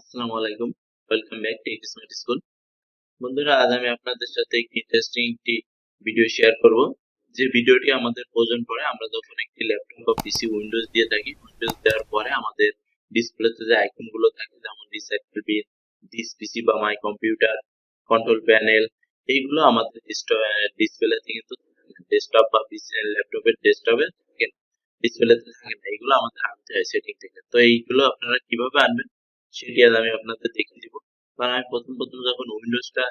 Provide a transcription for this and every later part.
আসসালামু আলাইকুম। Welcome back to smart school. বন্ধুরা, আজ আমি আপনাদের সাথে একটি ভিডিও শেয়ার করব। যে ভিডিওটি আমাদের প্রয়োজন পড়ে আমরা যখন একটি ল্যাপটপ বা পিসি উইন্ডোজ দিয়ে থাকি। উইন্ডোজ দেওয়ার পরে আমাদের ডিসপ্লেতে যে আইকন গুলো থাকে, যেমন রিসাইকেল বিন, দিস পিসি বা মাই কম্পিউটার, কন্ট্রোল প্যানেল, এইগুলো আমাদের ডিসপ্লেতে কিন্তু ডেস্কটপ বা পিসি ল্যাপটপের ডেস্কটপে থাকে না, ডিসপ্লেতে থাকে না। এগুলো আমাদের আনতে হয় সেটিং থেকে। তো এইগুলো আপনারা কিভাবে আনবেন সেটি আজ আমি আপনাদের দেখিয়ে দিব। কারণ আমি প্রথম যখন উইন্ডোজটা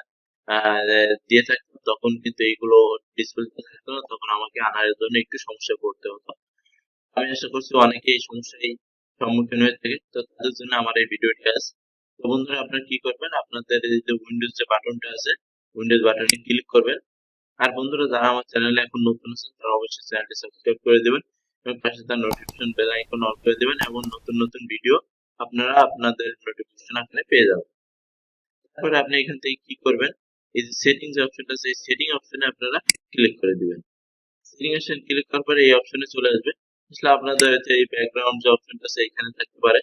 দিয়ে থাকতাম তখন কিন্তু এইগুলো ডিসপ্লেতে থাকতো না, তখন আমাকে আনার জন্য একটু সমস্যায় পড়তে হতো। আমি আশা করছি অনেকে এই সমস্যায় সম্মুখীন হয়ে থাকে, তো তাদের জন্য আমার এই ভিডিওটি আছে। তো বন্ধুরা, আপনারা কি করবেন, আপনাদের এই যে উইন্ডোজ যে বাটনটা আছে, উইন্ডোজ বাটনে ক্লিক করবেন। আর বন্ধুরা, যারা আমার চ্যানেলে এখন নতুন আছেন তারা অবশ্যই চ্যানেলটি সাবস্ক্রাইব করে দিবেন এবং পাশে তার নোটিফিকেশন বেল আইকন অন করে দিবেন, এবং নতুন ভিডিও আপনারা আপনাদের নোটিফিকেশন আকারে পেয়ে যাবেন। তারপরে আপনি এখান থেকে কি করবেন, এই যে সেটিংস অপশনটা আছে, এই সেটিং অপশনে আপনারা ক্লিক করে দিবেন। সেটিং অপশন ক্লিক করার পরে এই অপশনে চলে আসবে। আসলে আপনাদের যে এই ব্যাকগ্রাউন্ড যে অপশনটা আছে এখানে থাকতে পারে।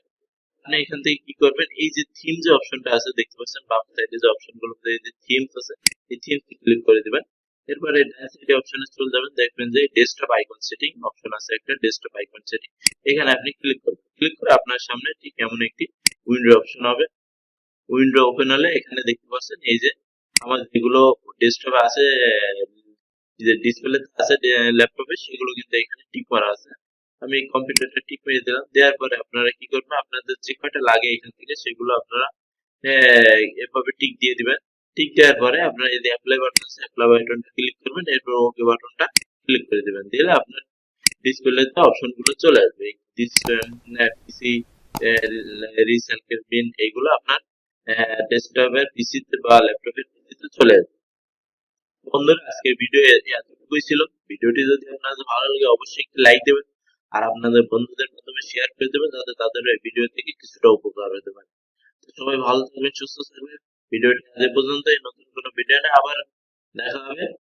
আপনি এখান থেকে কি করবেন, এই যে থিম যে অপশনটা আছে দেখতে পাচ্ছেন বাম সাইডে যে অপশনগুলো, এই যে থিমস আছে, এই থিমস ক্লিক করে দিবেন। এরপরে ডান সাইডে অপশনে চলে যাবেন, দেখবেন যে ডেস্কটপ আইকন সেটিং অপশন আছে, একটা ডেস্কটপ আইকন সেটিং। এখানে আপনি ক্লিক করবেন। ক্লিক করে আপনার সামনে ঠিক এমন একটি উইন্ডো অপশন হবে। উইন্ডো ওপেন হলে এখানে দেখতে পাচ্ছেন এই যে আমার যেগুলো ডেস্কটপে আছে, যে ডিসপ্লে আছে ল্যাপটপে, সেগুলো কিন্তু এখানে টিক করা আছে। আমি কম্পিউটারটা টিক মেরে দিলাম। দেওয়ার পরে আপনারা কি করবেন, আপনাদের যে কয়টা লাগে এখান থেকে সেগুলো আপনারা এভাবে টিক দিয়ে দিবেন। টিক দেওয়ার পরে আপনারা এই যে অ্যাপ্লাই বাটন আছে, অ্যাপ্লাই বাটনটা ক্লিক করবেন, এরপর ওকে বাটনটা ক্লিক করে দিবেন। দিলে আপনার ডিসপ্লেতে অপশন গুলো চলে আসবে। পিসি রিসাইকেল বিন, এইগুলো আপনার ডেস্কটপের পিসিতে বা ল্যাপটপের পিসিতে চলে আসবে। বন্ধুরা, আজকের ভিডিও এতটুকুই ছিল। ভিডিওটি যদি আপনাদের ভালো লাগে অবশ্যই একটি লাইক দেবেন, আর আপনাদের বন্ধুদের মাধ্যমে শেয়ার করে দেবেন, যাতে তাদের এই ভিডিও থেকে কিছুটা উপকার হতে পারে। তো সবাই ভালো থাকবেন, সুস্থ থাকবেন। ভিডিওটি আজ এ পর্যন্তই। নতুন কোনো ভিডিও নিয়ে আবার দেখা হবে।